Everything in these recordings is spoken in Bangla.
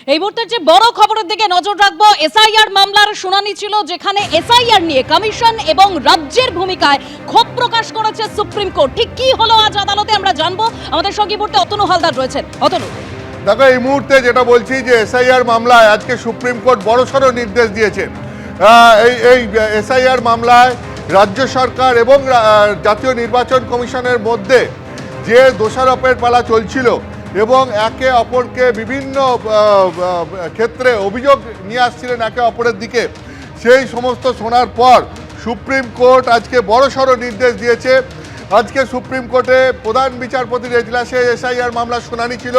এই মুহূর্তে যে বড় খবরের দিকে নজর রাখবো, এসআইআর মামলার শুনানি ছিল, যেখানে এসআইআর নিয়ে কমিশন এবং রাজ্যের ভূমিকায় ক্ষোভ প্রকাশ করেছে সুপ্রিম কোর্ট। ঠিক কি হলো আজ আদালতে আমরা জানবো। আমাদের সঙ্গে মুহূর্তে অতনু হালদার রয়েছেন। অতনু, দেখো, এই মুহূর্তে যেটা বলছি যে এসআইআর মামলায় আজকে সুপ্রিম কোর্ট বড়সড় নির্দেশ দিয়েছে। এই এসআইআর মামলায় রাজ্য সরকার এবং জাতীয় নির্বাচন কমিশনের মধ্যে যে দোষারোপের পালা চলছিল এবং একে অপরকে বিভিন্ন ক্ষেত্রে অভিযোগ নিয়ে আসছিলেন একে অপরের দিকে, সেই সমস্ত শোনার পর সুপ্রিম কোর্ট আজকে বড়সড় নির্দেশ দিয়েছে। আজকে সুপ্রিম কোর্টে প্রধান বিচারপতির এজলাসে এসআইআর মামলার শুনানি ছিল।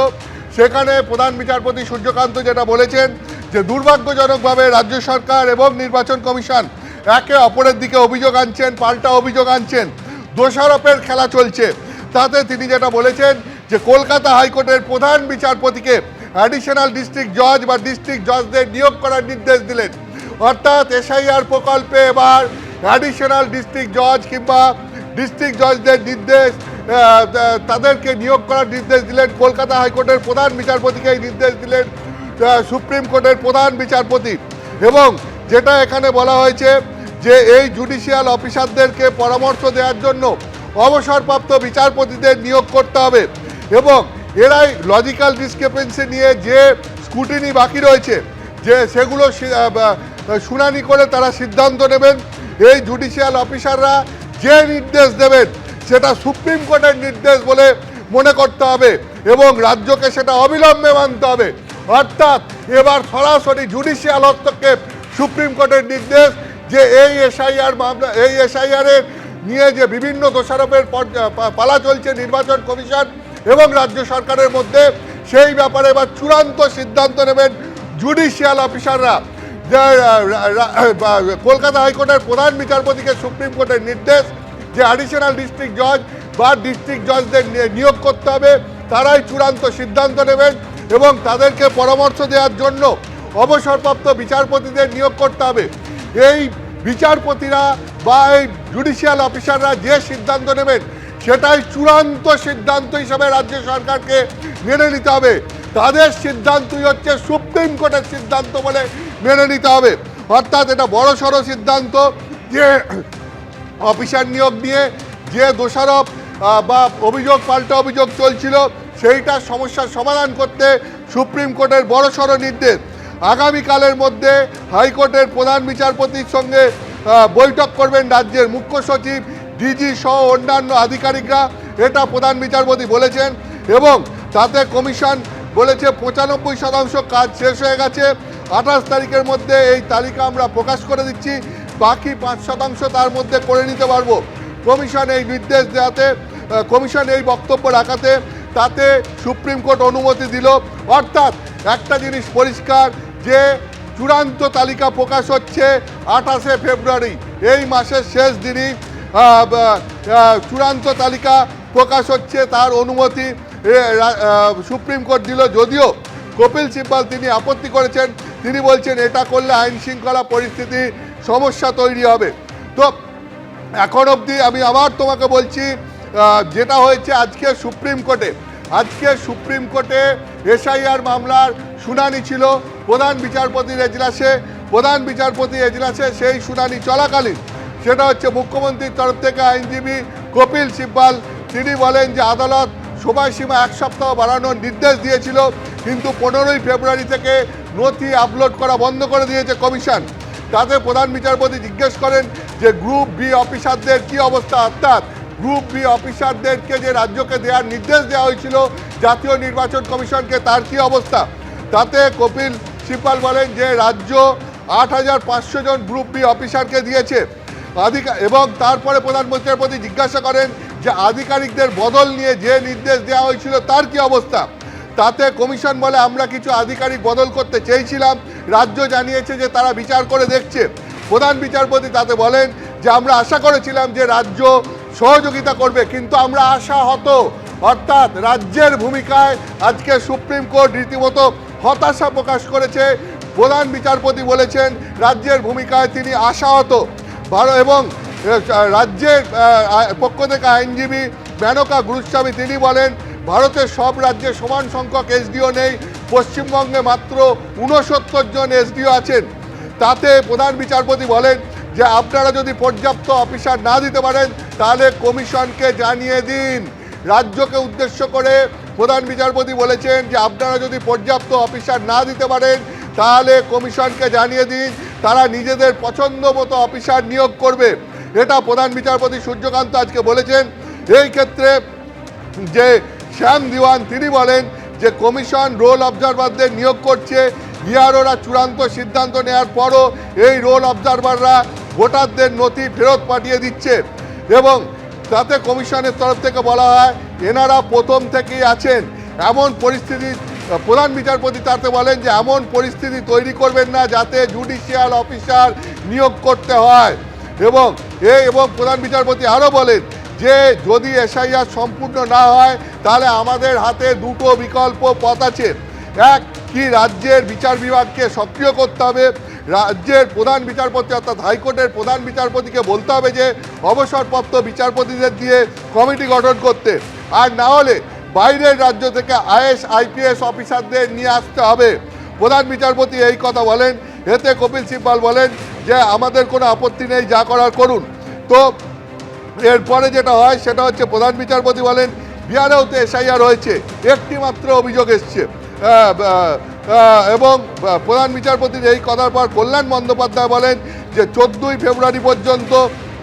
সেখানে প্রধান বিচারপতি সূর্যকান্ত যেটা বলেছেন যে দুর্ভাগ্যজনকভাবে রাজ্য সরকার এবং নির্বাচন কমিশন একে অপরের দিকে অভিযোগ আনছেন, পাল্টা অভিযোগ আনছেন, দোষারোপের খেলা চলছে। তাতে তিনি যেটা বলেছেন যে কলকাতা হাইকোর্টের প্রধান বিচারপতিকে অ্যাডিশনাল ডিস্ট্রিক্ট জজ বা ডিস্ট্রিক্ট জজদের নিয়োগ করার নির্দেশ দিলেন। অর্থাৎ এসআইআর প্রকল্পে এবার অ্যাডিশনাল ডিস্ট্রিক্ট জজ কিংবা ডিস্ট্রিক্ট জজদের নির্দেশ, তাদেরকে নিয়োগ করার নির্দেশ দিলেন কলকাতা হাইকোর্টের প্রধান বিচারপতিকে। এই নির্দেশ দিলেন সুপ্রিম কোর্টের প্রধান বিচারপতি। এবং যেটা এখানে বলা হয়েছে যে এই জুডিশিয়াল অফিসারদেরকে পরামর্শ দেওয়ার জন্য অবসরপ্রাপ্ত বিচারপতিদের নিয়োগ করতে হবে এবং এরাই লজিক্যাল ডিসক্রিপেন্সি নিয়ে যে স্ক্রুটিনি বাকি রয়েছে যে সেগুলো শুনানি করে তারা সিদ্ধান্ত নেবেন। এই জুডিশিয়াল অফিসাররা যে নির্দেশ দেবেন সেটা সুপ্রিম কোর্টের নির্দেশ বলে মনে করতে হবে এবং রাজ্যকে সেটা অবিলম্বে মানতে হবে। অর্থাৎ এবার সরাসরি জুডিশিয়াল হস্তক্ষেপ, সুপ্রিম কোর্টের নির্দেশ যে এই এসআইআর মামলা, এই এসআইআরের নিয়ে যে বিভিন্ন দোষারোপের পালা চলছে নির্বাচন কমিশন এবং রাজ্য সরকারের মধ্যে, সেই ব্যাপারে এবার চূড়ান্ত সিদ্ধান্ত নেবেন জুডিশিয়াল অফিসাররা। কলকাতা হাইকোর্টের প্রধান বিচারপতিকে সুপ্রিম কোর্টের নির্দেশ যে অ্যাডিশনাল ডিস্ট্রিক্ট জজ বা ডিস্ট্রিক্ট জজদের নিয়োগ করতে হবে, তারাই চূড়ান্ত সিদ্ধান্ত নেবেন এবং তাদেরকে পরামর্শ দেওয়ার জন্য অবসরপ্রাপ্ত বিচারপতিদের নিয়োগ করতে হবে। এই বিচারপতিরা বা এই জুডিশিয়াল অফিসাররা যে সিদ্ধান্ত নেবেন সেটাই চূড়ান্ত সিদ্ধান্ত হিসাবে রাজ্য সরকারকে মেনে নিতে হবে। তাদের সিদ্ধান্তই হচ্ছে সুপ্রিম কোর্টের সিদ্ধান্ত বলে মেনে নিতে হবে। অর্থাৎ এটা বড়সড় সিদ্ধান্ত যে অফিসার নিয়োগ নিয়ে যে দোষারোপ বা অভিযোগ, পাল্টা অভিযোগ চলছিল, সেইটার সমস্যার সমাধান করতে সুপ্রিম কোর্টের বড়সড় নির্দেশ। আগামীকালের মধ্যে হাইকোর্টের প্রধান বিচারপতির সঙ্গে বৈঠক করবেন রাজ্যের মুখ্য সচিব, ডিজি সহ অন্যান্য আধিকারিকরা, এটা প্রধান বিচারপতি বলেছেন। এবং তাতে কমিশন বলেছে 95% কাজ শেষ হয়ে গেছে, 28 তারিখের মধ্যে এই তালিকা আমরা প্রকাশ করে দিচ্ছি, বাকি 5% তার মধ্যে করে নিতে পারবো। কমিশন এই নির্দেশ দেওয়াতে, কমিশন এই বক্তব্য রাখাতে তাতে সুপ্রিম কোর্ট অনুমতি দিল। অর্থাৎ একটা জিনিস পরিষ্কার যে চূড়ান্ত তালিকা প্রকাশ হচ্ছে 28শে ফেব্রুয়ারি, এই মাসের শেষ দিনই চূড়ান্ত তালিকা প্রকাশ হচ্ছে, তার অনুমতি সুপ্রিম কোর্ট দিল। যদিও কপিল সিব্বাল তিনি আপত্তি করেছেন, তিনি বলছেন এটা করলে আইন শৃঙ্খলা পরিস্থিতি সমস্যা তৈরি হবে। তো এখন অবধি আমি আবার তোমাকে বলছি যেটা হয়েছে আজকে সুপ্রিম কোর্টে এসআইআর মামলার শুনানি ছিল প্রধান বিচারপতির এজলাসে। প্রধান বিচারপতি এজলাসে সেই শুনানি চলাকালীন সেটা হচ্ছে মুখ্যমন্ত্রীর তরফ থেকে আইনজীবী কপিল সিব্বাল তিনি বলেন যে আদালত সময়সীমা 1 সপ্তাহ বাড়ানোর নির্দেশ দিয়েছিল, কিন্তু 15ই ফেব্রুয়ারি থেকে নথি আপলোড করা বন্ধ করে দিয়েছে কমিশন। তাতে প্রধান বিচারপতি জিজ্ঞেস করেন যে গ্রুপ বি অফিসারদের কি অবস্থা। অর্থাৎ গ্রুপ বি অফিসারদেরকে যে রাজ্যকে দেওয়ার নির্দেশ দেওয়া হয়েছিল জাতীয় নির্বাচন কমিশনকে, তার কি অবস্থা। তাতে কপিল সিব্বাল বলেন যে রাজ্য 8500 জন গ্রুপ বি অফিসারকে দিয়েছে এবং তারপরে প্রধান বিচারপতি জিজ্ঞাসা করেন যে আধিকারিকদের বদল নিয়ে যে নির্দেশ দেওয়া হয়েছিল তার কি অবস্থা। তাতে কমিশন বলে আমরা কিছু আধিকারিক বদল করতে চেয়েছিলাম, রাজ্য জানিয়েছে যে তারা বিচার করে দেখছে। প্রধান বিচারপতি তাতে বলেন যে আমরা আশা করেছিলাম যে রাজ্য সহযোগিতা করবে, কিন্তু আমরা আশাহত। অর্থাৎ রাজ্যের ভূমিকায় আজকে সুপ্রিম কোর্ট রীতিমতো হতাশা প্রকাশ করেছে। প্রধান বিচারপতি বলেছেন রাজ্যের ভূমিকায় তিনি আশাহত। এবং রাজ্যের পক্ষ থেকে আইনজীবী মেনকা গুরুস্বামী তিনি বলেন ভারতের সব রাজ্যে সমান সংখ্যক এসডিও নেই, পশ্চিমবঙ্গে মাত্র 69 জন এসডিও আছেন। তাতে প্রধান বিচারপতি বলেন যে আপনারা যদি পর্যাপ্ত অফিসার না দিতে পারেন তাহলে কমিশনকে জানিয়ে দিন। রাজ্যকে উদ্দেশ্য করে প্রধান বিচারপতি বলেছেন যে আপনারা যদি পর্যাপ্ত অফিসার না দিতে পারেন তাহলে কমিশনকে জানিয়ে দিন, তারা নিজেদের পছন্দ মতো অফিসার নিয়োগ করবে। এটা প্রধান বিচারপতি সূর্যকান্ত আজকে বলেছেন। এই ক্ষেত্রে যে শ্যাম দিওয়ান তিনি বলেন যে কমিশন রোল অবজারভারদের নিয়োগ করছে, বিআরওরা চূড়ান্ত সিদ্ধান্ত নেওয়ার পরও এই রোল অবজারভাররা ভোটারদের নথি ফেরত পাঠিয়ে দিচ্ছে এবং তাতে কমিশনের তরফ থেকে বলা হয় এনারা প্রথম থেকেই আছেন। এমন পরিস্থিতি প্রধান বিচারপতি তাতে বলেন যে এমন পরিস্থিতি তৈরি করবেন না যাতে জুডিশিয়াল অফিসার নিয়োগ করতে হয় এবং প্রধান বিচারপতি আরও বলেন যে যদি এসআইআর সম্পূর্ণ না হয় তাহলে আমাদের হাতে দুটো বিকল্প পথ আছে। এক, কি রাজ্যের বিচার বিভাগকে সক্রিয় করতে হবে, রাজ্যের প্রধান বিচারপতি অর্থাৎ হাইকোর্টের প্রধান বিচারপতিকে বলতে হবে যে অবসরপ্রাপ্ত বিচারপতিদের দিয়ে কমিটি গঠন করতে, আর না হলে বাইরের রাজ্য থেকে আইএস আইপিএস অফিসারদের নিয়ে আসতে হবে। প্রধান বিচারপতি এই কথা বলেন। এতে কপিল সিব্বাল বলেন যে আমাদের কোনো আপত্তি নেই, যা করার করুন। তো এরপরে যেটা হয় সেটা হচ্ছে প্রধান বিচারপতি বলেন বিহারেও তো এসআইআর হয়েছে, একটি মাত্র অভিযোগ এসছে এবং প্রধান বিচারপতির এই কথার পর কল্যাণ বন্দ্যোপাধ্যায় বলেন যে 14ই ফেব্রুয়ারি পর্যন্ত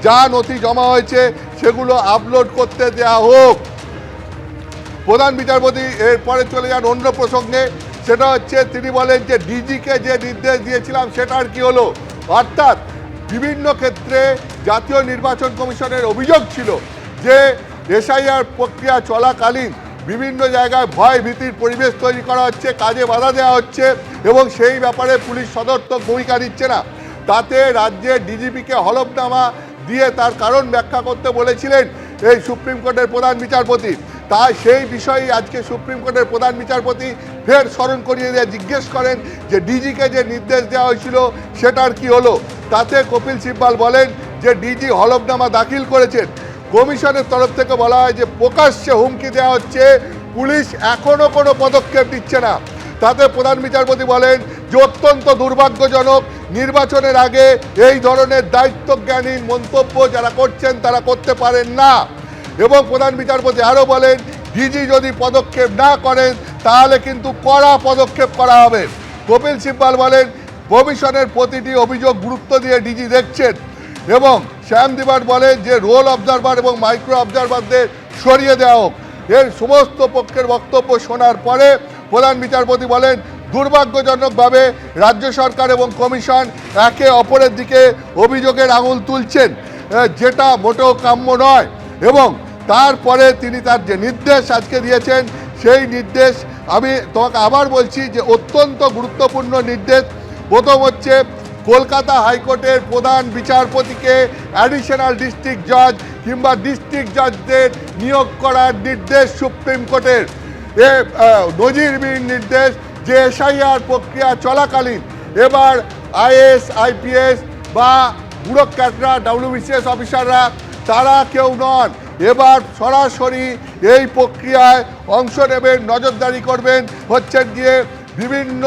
যা নথি জমা হয়েছে সেগুলো আপলোড করতে দেওয়া হোক। প্রধান বিচারপতি এরপরে চলে যান অন্য প্রসঙ্গে, সেটা হচ্ছে তিনি বলেন যে ডিজিকে যে নির্দেশ দিয়েছিলাম সেটার কি হলো। অর্থাৎ বিভিন্ন ক্ষেত্রে জাতীয় নির্বাচন কমিশনের অভিযোগ ছিল যে এসআইআর প্রক্রিয়া চলাকালীন বিভিন্ন জায়গায় ভয় ভীতির পরিবেশ তৈরি করা হচ্ছে, কাজে বাধা দেওয়া হচ্ছে এবং সেই ব্যাপারে পুলিশ সদর্থক ভূমিকা নিচ্ছে না। তাতে রাজ্যের ডিজিপিকে হলফনামা দিয়ে তার কারণ ব্যাখ্যা করতে বলেছিলেন এই সুপ্রিম কোর্টের প্রধান বিচারপতি। তাই সেই বিষয়ে আজকে সুপ্রিম কোর্টের প্রধান বিচারপতি ফের স্মরণ করিয়ে দিয়ে জিজ্ঞেস করেন যে ডিজিকে যে নির্দেশ দেওয়া হয়েছিল সেটার কি হলো। তাতে কপিল সিব্বাল বলেন যে ডিজি হলফনামা দাখিল করেছেন। কমিশনের তরফ থেকে বলা হয় যে প্রকাশ্যে হুমকি দেওয়া হচ্ছে, পুলিশ এখনও কোনো পদক্ষেপ নিচ্ছে না। তাতে প্রধান বিচারপতি বলেন যে অত্যন্ত দুর্ভাগ্যজনক, নির্বাচনের আগে এই ধরনের দায়িত্বজ্ঞানহীন মন্তব্য যারা করছেন তারা করতে পারেন না। এবং প্রধান বিচারপতি আরও বলেন ডিজি যদি পদক্ষেপ না করেন তাহলে কিন্তু কড়া পদক্ষেপ করা হবে। কপিল সিব্বাল বলেন কমিশনের প্রতিটি অভিযোগ গুরুত্ব দিয়ে ডিজি দেখছেন এবং শ্যাম দিওয়ান বলেন যে রোল অবজারভার এবং মাইক্রো অবজারভারদের সরিয়ে দেওয়া হোক। এর সমস্ত পক্ষের বক্তব্য শোনার পরে প্রধান বিচারপতি বলেন দুর্ভাগ্যজনকভাবে রাজ্য সরকার এবং কমিশন একে অপরের দিকে অভিযোগের আঙুল তুলছেন, যেটা মোটেও কাম্য নয়। এবং তারপরে তিনি তার যে নির্দেশ আজকে দিয়েছেন সেই নির্দেশ আমি তোমাকে আবার বলছি যে অত্যন্ত গুরুত্বপূর্ণ নির্দেশ। প্রথম হচ্ছে কলকাতা হাইকোর্টের প্রধান বিচারপতিকে অ্যাডিশনাল ডিস্ট্রিক্ট জজ কিংবা ডিস্ট্রিক্ট জজদের নিয়োগ করার নির্দেশ সুপ্রিম কোর্টের। নজিরবিহীন নির্দেশ যে এসআইআর প্রক্রিয়া চলাকালীন এবার আইএস আইপিএস বা ব্যুরোক্র্যাটরা ডব্লিউবিসিএস অফিসাররা তারা কেউ নন, এবার সরাসরি এই প্রক্রিয়ায় অংশ নেবেন, নজরদারি করবেন হচ্ছেন গিয়ে বিভিন্ন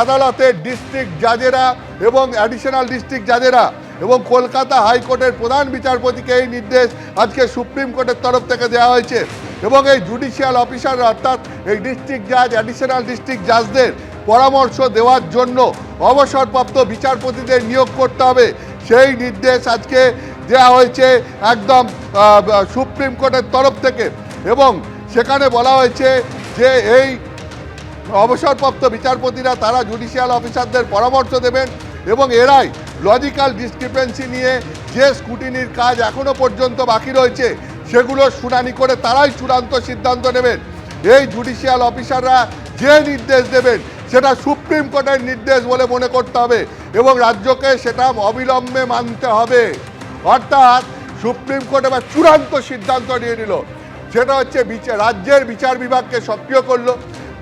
আদালতের ডিস্ট্রিক্ট জাজেরা এবং অ্যাডিশনাল ডিস্ট্রিক্ট জাজেরা। এবং কলকাতা হাইকোর্টের প্রধান বিচারপতিকে এই নির্দেশ আজকে সুপ্রিম কোর্টের তরফ থেকে দেওয়া হয়েছে এবং এই জুডিশিয়াল অফিসাররা অর্থাৎ এই ডিস্ট্রিক্ট জাজ অ্যাডিশনাল ডিস্ট্রিক্ট জাজদের পরামর্শ দেওয়ার জন্য অবসরপ্রাপ্ত বিচারপতিদের নিয়োগ করতে হবে, সেই নির্দেশ আজকে দেওয়া হয়েছে একদম সুপ্রিম কোর্টের তরফ থেকে। এবং সেখানে বলা হয়েছে যে এই অবসরপ্রাপ্ত বিচারপতিরা তারা জুডিশিয়াল অফিসারদের পরামর্শ দেবেন এবং এরাই লজিক্যাল ডিসক্রিপেন্সি নিয়ে যে স্কুটিনির কাজ এখনও পর্যন্ত বাকি রয়েছে সেগুলো শুনানি করে তারাই চূড়ান্ত সিদ্ধান্ত নেবেন। এই জুডিশিয়াল অফিসাররা যে নির্দেশ দেবেন সেটা সুপ্রিম কোর্টের নির্দেশ বলে মনে করতে হবে এবং রাজ্যকে সেটা অবিলম্বে মানতে হবে। অর্থাৎ সুপ্রিম কোর্ট এবার চূড়ান্ত সিদ্ধান্ত নিয়ে নিল, সেটা হচ্ছে রাজ্যের বিচার বিভাগকে সক্রিয় করলো।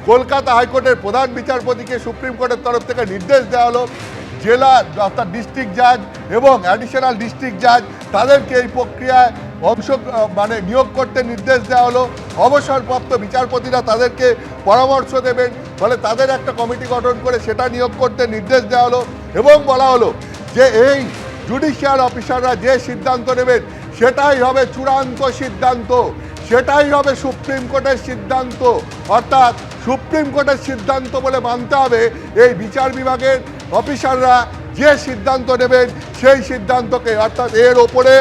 কলকাতা হাইকোর্টের প্রধান বিচারপতিকে সুপ্রিম কোর্টের তরফ থেকে নির্দেশ দেওয়া হলো, জেলা অর্থাৎ ডিস্ট্রিক্ট জাজ এবং অ্যাডিশনাল ডিস্ট্রিক্ট জাজ তাদেরকে এই প্রক্রিয়ায় মানে নিয়োগ করতে নির্দেশ দেওয়া হলো। অবসরপ্রাপ্ত বিচারপতিরা তাদেরকে পরামর্শ দেবেন, ফলে তাদের একটা কমিটি গঠন করে সেটা নিয়োগ করতে নির্দেশ দেওয়া হলো এবং বলা হলো যে এই জুডিশিয়াল অফিসাররা যে সিদ্ধান্ত নেবেন সেটাই হবে চূড়ান্ত সিদ্ধান্ত, সেটাই হবে সুপ্রিম কোর্টের সিদ্ধান্ত। অর্থাৎ সুপ্রিম কোর্টের সিদ্ধান্ত বলে মানতে হবে এই বিচার বিভাগের অফিসাররা যে সিদ্ধান্ত নেবেন সেই সিদ্ধান্তকে, অর্থাৎ এর ওপরে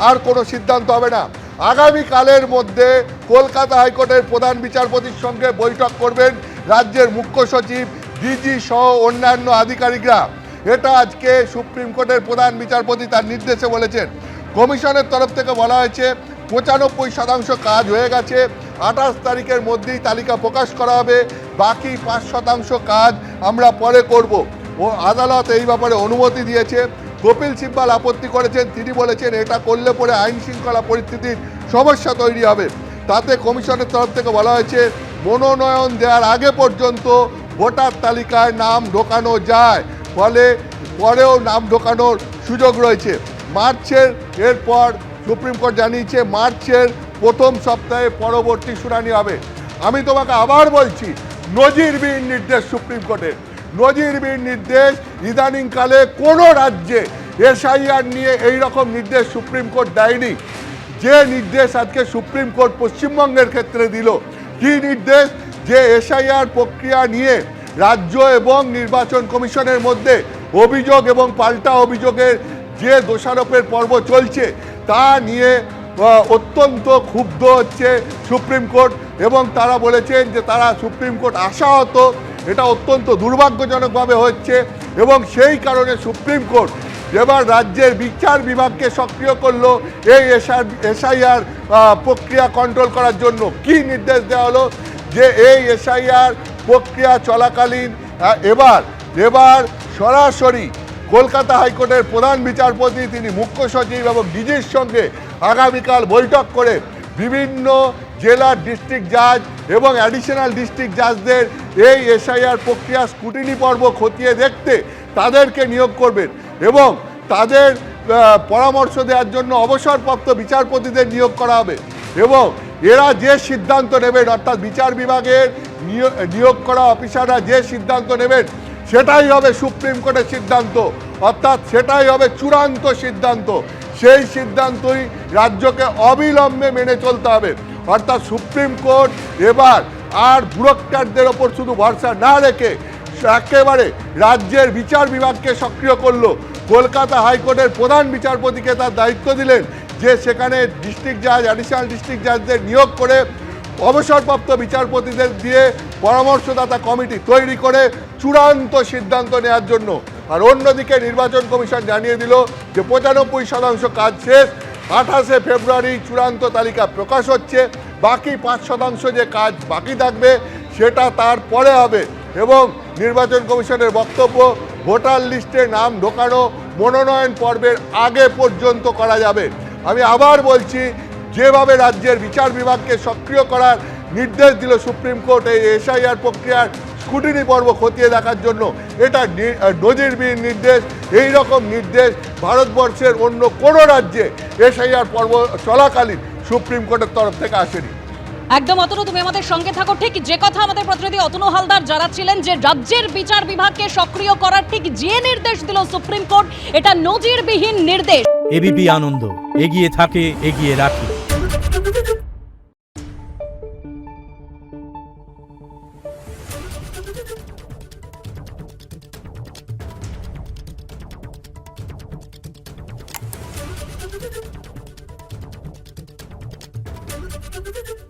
আর কোনো সিদ্ধান্ত হবে না। আগামীকালের মধ্যে কলকাতা হাইকোর্টের প্রধান বিচারপতির সঙ্গে বৈঠক করবেন রাজ্যের মুখ্য সচিব, ডিজি সহ অন্যান্য আধিকারিকরা। এটা আজকে সুপ্রিম কোর্টের প্রধান বিচারপতি তার নির্দেশে বলেছেন। কমিশনের তরফ থেকে বলা হয়েছে 95% কাজ হয়ে গেছে, 28 তারিখের মধ্যেই তালিকা প্রকাশ করা হবে, বাকি 5% কাজ আমরা পরে করব। ও আদালত এই ব্যাপারে অনুমতি দিয়েছে। কপিল সিব্বাল আপত্তি করেছেন, তিনি বলেছেন এটা করলে পরে আইন শৃঙ্খলা পরিস্থিতির সমস্যা তৈরি হবে। তাতে কমিশনের তরফ থেকে বলা হয়েছে মনোনয়ন দেওয়ার আগে পর্যন্ত ভোটার তালিকায় নাম ঢোকানো যায়, ফলে পরেও নাম ঢোকানোর সুযোগ রয়েছে। মার্চের এরপর সুপ্রিম কোর্ট জানিয়েছে মার্চের প্রথম সপ্তাহে পরবর্তী শুনানি হবে। আমি তোমাকে আবার বলছি, নজিরবিহীন নির্দেশ সুপ্রিম কোর্টের, নজিরবিহীন নির্দেশ। ইদানিংকালে কোনো রাজ্যে এসআইআর নিয়ে এই রকম নির্দেশ সুপ্রিম কোর্ট দেয়নি। যে নির্দেশ আজকে সুপ্রিম কোর্ট পশ্চিমবঙ্গের ক্ষেত্রে দিল, কি নির্দেশ? যে এসআইআর প্রক্রিয়া নিয়ে রাজ্য এবং নির্বাচন কমিশনের মধ্যে অভিযোগ এবং পাল্টা অভিযোগের যে দোষারোপের পর্ব চলছে তা নিয়ে অত্যন্ত ক্ষুব্ধ হচ্ছে সুপ্রিম কোর্ট এবং তারা বলেছেন যে তারা সুপ্রিম কোর্ট আশাহত, এটা অত্যন্ত দুর্ভাগ্যজনকভাবে হচ্ছে এবং সেই কারণে সুপ্রিম কোর্ট এবার রাজ্যের বিচার বিভাগকে সক্রিয় করলো এই এসআইআর প্রক্রিয়া কন্ট্রোল করার জন্য। কি নির্দেশ দেওয়া হলো? যে এই এসআইআর প্রক্রিয়া চলাকালীন এবার সরাসরি কলকাতা হাইকোর্টের প্রধান বিচারপতি, তিনি মুখ্য সচিব এবং ডিজির সঙ্গে আগামীকাল বৈঠক করে বিভিন্ন জেলার ডিস্ট্রিক্ট জাজ এবং অ্যাডিশনাল ডিস্ট্রিক্ট জাজদের এই এসআইআর প্রক্রিয়া স্ক্রুটিনি পর্ব খতিয়ে দেখতে তাদেরকে নিয়োগ করবেন এবং তাদের পরামর্শ দেওয়ার জন্য অবসরপ্রাপ্ত বিচারপতিদের নিয়োগ করা হবে এবং এরা যে সিদ্ধান্ত নেবেন, অর্থাৎ বিচার বিভাগের নিয়োগ করা অফিসাররা যে সিদ্ধান্ত নেবেন সেটাই হবে সুপ্রিম কোর্টের সিদ্ধান্ত, অর্থাৎ সেটাই হবে চূড়ান্ত সিদ্ধান্ত। সেই সিদ্ধান্তই রাজ্যকে অবিলম্বে মেনে চলতে হবে। অর্থাৎ সুপ্রিম কোর্ট এবার আর ব্যুরোক্র্যাটদের ওপর শুধু ভরসা না রেখে একেবারে রাজ্যের বিচার বিভাগকে সক্রিয় করলো। কলকাতা হাইকোর্টের প্রধান বিচারপতিকে তার দায়িত্ব দিলেন যে সেখানে ডিস্ট্রিক্ট জাজ, অ্যাডিশনাল ডিস্ট্রিক্ট জাজদের নিয়োগ করে অবসরপ্রাপ্ত বিচারপতিদের দিয়ে পরামর্শদাতা কমিটি তৈরি করে চূড়ান্ত সিদ্ধান্ত নেওয়ার জন্য। আর অন্যদিকে নির্বাচন কমিশন জানিয়ে দিল যে 95% কাজ শেষ, 28শে ফেব্রুয়ারি চূড়ান্ত তালিকা প্রকাশ হচ্ছে, বাকি 5% যে কাজ বাকি থাকবে সেটা তারপরে হবে এবং নির্বাচন কমিশনের বক্তব্য ভোটার লিস্টে নাম ঢোকানো মনোনয়ন পর্বের আগে পর্যন্ত করা যাবে। আমি আবার বলছি, যেভাবে রাজ্যের বিচার বিভাগকে সক্রিয় করার নির্দেশ দিল সুপ্রিম কোর্ট এই এসআইআর প্রক্রিয়ার স্ক্রুটিনি পর্ব খতিয়ে দেখার জন্য, এটা নজিরবিহীন নির্দেশ। এই রকম নির্দেশ ভারতবর্ষের অন্য কোনো রাজ্যে এসআইআর পর্ব চলাকালীন সুপ্রিম কোর্টের তরফ থেকে আসেনি। একদম অতনু, তুমি আমাদের সঙ্গে থাকো। ঠিক যে কথা আমাদের প্রতিনিধি অতনু হালদার জানাচ্ছিলেন যে রাজ্যের বিচার বিভাগকে সক্রিয় করার ঠিক যে নির্দেশ দিল সুপ্রিম কোর্ট, এটা নজিরবিহীন নির্দেশ। এবিপি আনন্দ, এগিয়ে থাকে, এগিয়ে রাখে। Thank you.